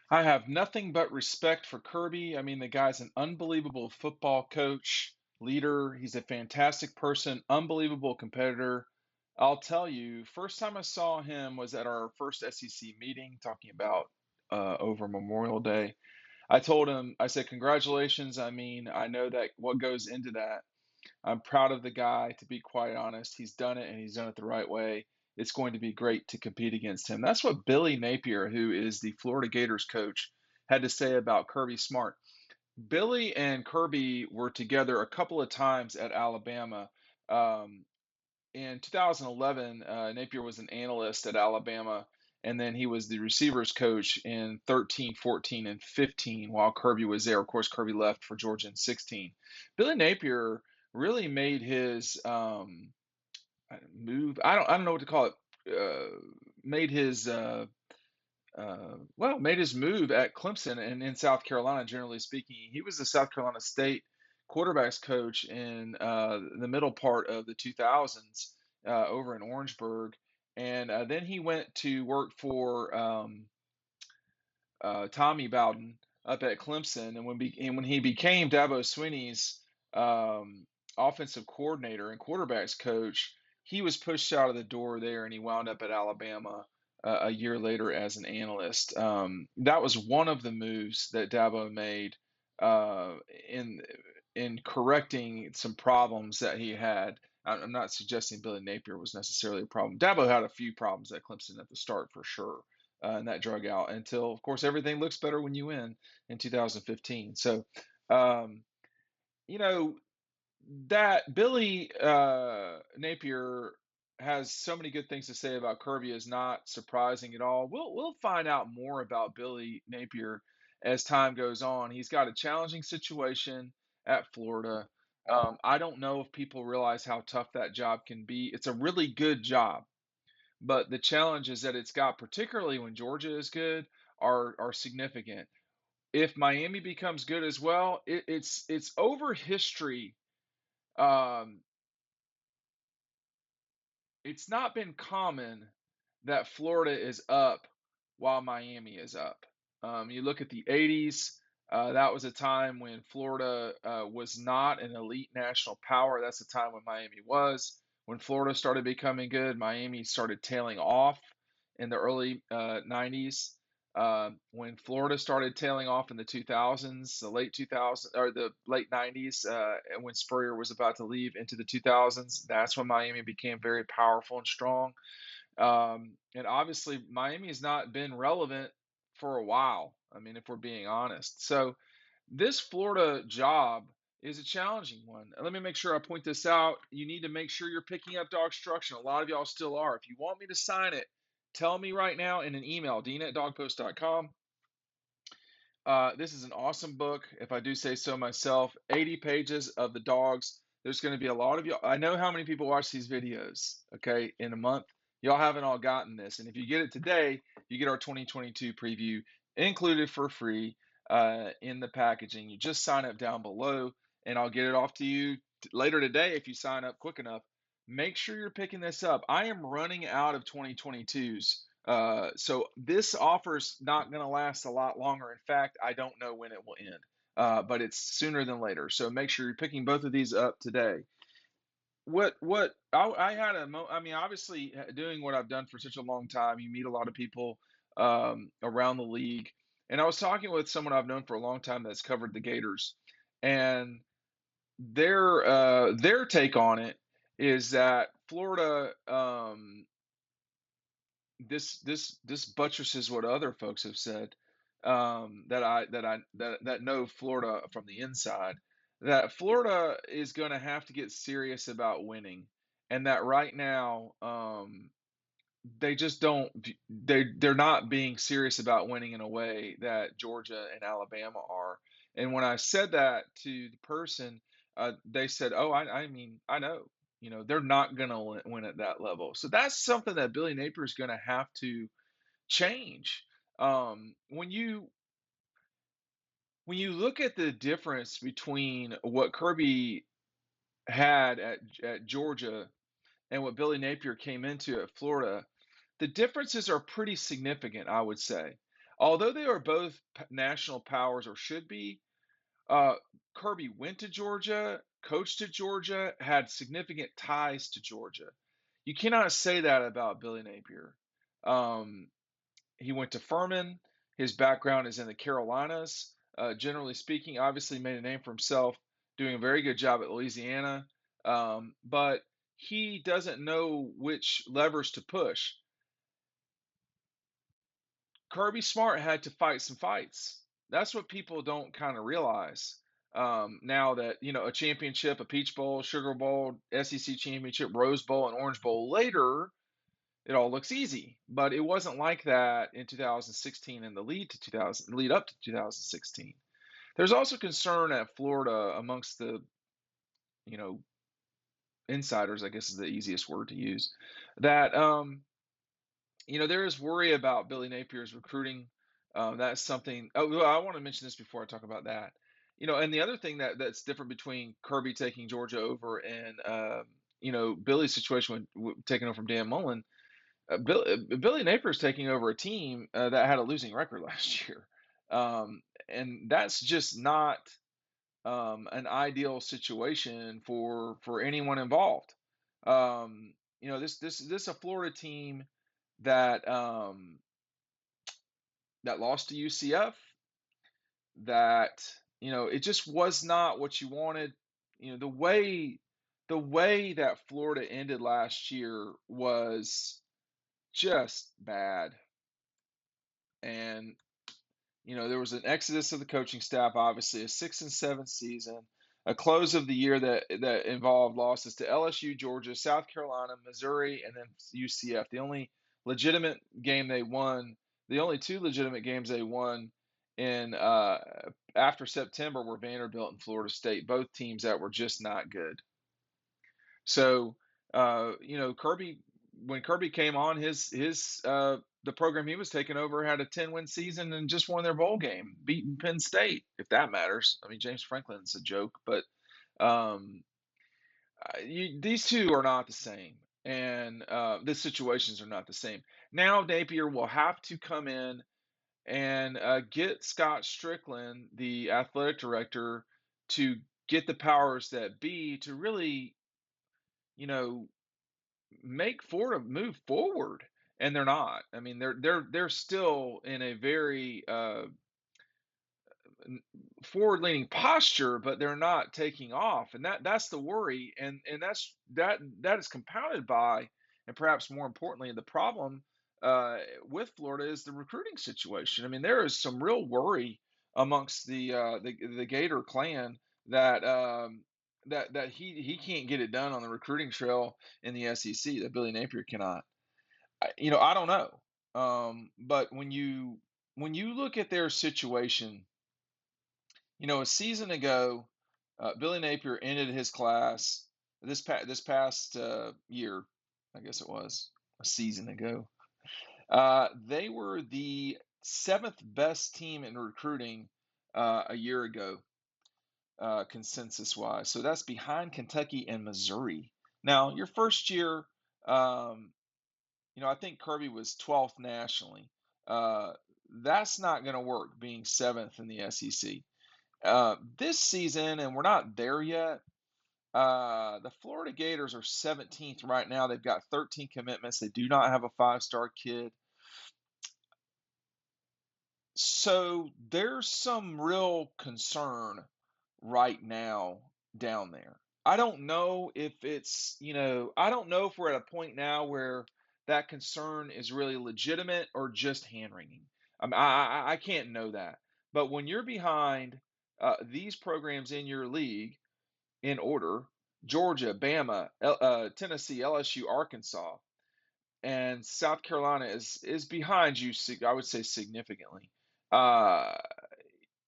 I have nothing but respect for Kirby. I mean, the guy's an unbelievable football coach, leader. He's a fantastic person, unbelievable competitor. I'll tell you, first time I saw him was at our first SEC meeting talking about over Memorial Day. I told him, I said, congratulations. I mean, I know that what goes into that. I'm proud of the guy, to be quite honest. He's done it and he's done it the right way. It's going to be great to compete against him. That's what Billy Napier, who is the Florida Gators coach, had to say about Kirby Smart. Billy and Kirby were together a couple of times at Alabama. Um, in 2011, Napier was an analyst at Alabama, and then he was the receivers coach in 13, 14, and 15 while Kirby was there. Of course, Kirby left for Georgia in 16. Billy Napier really made his move. I don't know what to call it. Made his made his move at Clemson and in South Carolina. Generally speaking, he was the South Carolina State quarterbacks coach in the middle part of the 2000s over in Orangeburg, and then he went to work for Tommy Bowden up at Clemson, and when he became Dabo Swinney's offensive coordinator and quarterbacks coach, he was pushed out of the door there, and he wound up at Alabama a year later as an analyst. That was one of the moves that Dabo made uh, in in correcting some problems that he had. I'm not suggesting Billy Napier was necessarily a problem. Dabo had a few problems at Clemson at the start for sure, and that drug out until, of course, everything looks better when you win in 2015. So, um, you know, that Billy Napier has so many good things to say about Kirby is not surprising at all. We'll find out more about Billy Napier as time goes on. He's got a challenging situation at Florida. I don't know if people realize how tough that job can be. It's a really good job, but the challenges that it's got, particularly when Georgia is good, are significant. If Miami becomes good as well, it's over history. Um, it's not been common that Florida is up while Miami is up. You look at the 80s, that was a time when Florida was not an elite national power. That's the time when Miami was. When Florida started becoming good, Miami started tailing off in the early 90s. When Florida started tailing off in the 2000s, the late 2000s or the late 90s, and when Spurrier was about to leave into the 2000s, that's when Miami became very powerful and strong. And obviously, Miami has not been relevant for a while. I mean, if we're being honest. So, this Florida job is a challenging one. Let me make sure I point this out. You need to make sure you're picking up DAWGSTRUCTION. A lot of y'all still are. If you want me to sign it, tell me right now in an email, dean@dogpost.com. This is an awesome book, if I do say so myself. 80 pages of the dogs. There's going to be a lot of you. I know how many people watch these videos, okay, in a month. Y'all haven't all gotten this. And if you get it today, you get our 2022 preview included for free in the packaging. You just sign up down below, and I'll get it off to you later today if you sign up quick enough. Make sure you're picking this up. I am running out of 2022s. So this offer's not going to last a lot longer. In fact, I don't know when it will end, but it's sooner than later. So make sure you're picking both of these up today. I had I mean, obviously, doing what I've done for such a long time, you meet a lot of people around the league. And I was talking with someone I've known for a long time that's covered the Gators, and their take on it is that Florida this buttresses what other folks have said that know Florida from the inside. That Florida is going to have to get serious about winning, and that right now they just don't. They're not being serious about winning in a way that Georgia and Alabama are. And when I said that to the person, they said, "Oh, I mean, I know." They're not going to win at that level. So that's something that Billy Napier is going to have to change. When you look at the difference between what Kirby had at Georgia and what Billy Napier came into at Florida, the differences are pretty significant, I would say. although they are both national powers or should be, uh, Kirby went to Georgia, coached at Georgia, had significant ties to Georgia. You cannot say that about Billy Napier. Um, he went to Furman. His background is in the Carolinas. Generally speaking, obviously made a name for himself, doing a very good job at Louisiana. But he doesn't know which levers to push. Kirby Smart had to fight some fights. That's what people don't kind of realize. Now that, a championship, a Peach Bowl, Sugar Bowl, SEC championship, Rose Bowl, and Orange Bowl later, it all looks easy. But it wasn't like that in 2016 and the lead up to 2016. There's also concern at Florida amongst the, you know, insiders, I guess is the easiest word to use, that there is worry about Billy Napier's recruiting. That's something. Oh, well, I want to mention this before I talk about that. And the other thing that's different between Kirby taking Georgia over and Billy's situation with taking over from Dan Mullen. Billy Napier's taking over a team that had a losing record last year, and that's just not an ideal situation for anyone involved. This a Florida team that that lost to UCF. That it just was not what you wanted. The way that Florida ended last year was just bad, and there was an exodus of the coaching staff, obviously, a 6-7 season, a close of the year that involved losses to LSU, Georgia, South Carolina, Missouri, and then UCF. The only two legitimate games they won in after September were Vanderbilt and Florida State, both teams that were just not good. So, Kirby, when Kirby came on, his the program he was taking over had a 10-win season and just won their bowl game, beating Penn State, if that matters. I mean, James Franklin's a joke, but um, these two are not the same, and the situations are not the same. Now Napier will have to come in and get Scott Strickland, the athletic director, to get the powers that be to really, you know, make Florida move forward, and they're not. I mean, they're still in a very forward-leaning posture, but they're not taking off, and that's the worry, and that is compounded by, and perhaps more importantly, the problem with Florida is the recruiting situation. I mean, there is some real worry amongst the Gator clan that that he can't get it done on the recruiting trail in the SEC, that Billy Napier cannot. I don't know, but when you look at their situation, a season ago, Billy Napier ended his class this past year, I guess it was a season ago. They were the seventh best team in recruiting a year ago, consensus wise. So that's behind Kentucky and Missouri. Now, your first year, I think Kirby was 12th nationally. That's not going to work, being seventh in the SEC. This season, and we're not there yet, the Florida Gators are 17th right now. They've got 13 commitments. They do not have a five-star kid. So there's some real concern right now down there. I don't know if I don't know if we're at a point now where that concern is really legitimate or just hand-wringing. I can't know that. But when you're behind these programs in your league in order, Georgia, Bama, Tennessee, LSU, Arkansas, and South Carolina is behind you, I would say significantly. Uh,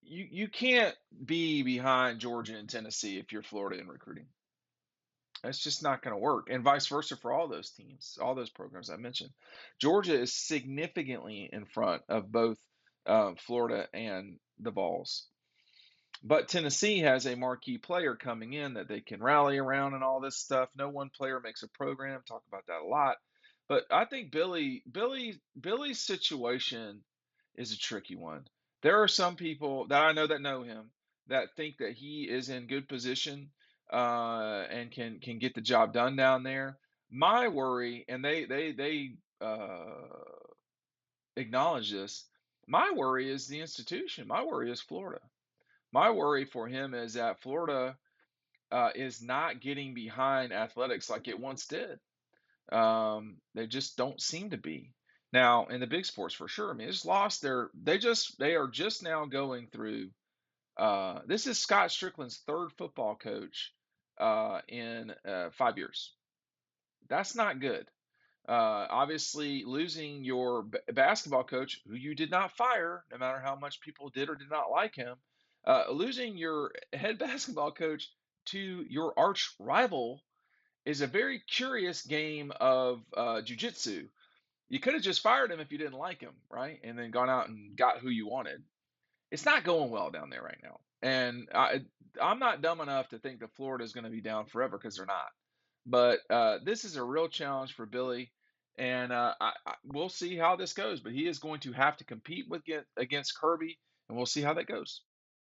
you can't be behind Georgia and Tennessee if you're Florida in recruiting. That's just not going to work, and vice versa for all those teams, all those programs I mentioned. Georgia is significantly in front of both Florida and the Vols. But Tennessee has a marquee player coming in that they can rally around and all this stuff. No one player makes a program. Talk about that a lot. But I think Billy's situation is a tricky one. There are some people that I know that know him that think that he is in good position and can get the job done down there. My worry, and they acknowledge this. My worry is the institution. My worry is Florida. My worry for him is that Florida is not getting behind athletics like it once did. They just don't seem to be. Now, in the big sports for sure. I mean, it's lost their they are just now going through this is Scott Strickland's third football coach in 5 years. That's not good. Obviously, losing your basketball coach, who you did not fire, no matter how much people did or did not like him, losing your head basketball coach to your arch rival is a very curious game of jujitsu. You could have just fired him if you didn't like him, right? And then gone out and got who you wanted. It's not going well down there right now. And I'm not dumb enough to think that Florida is going to be down forever because they're not. But this is a real challenge for Billy. And we'll see how this goes. But he is going to have to compete against Kirby, and we'll see how that goes.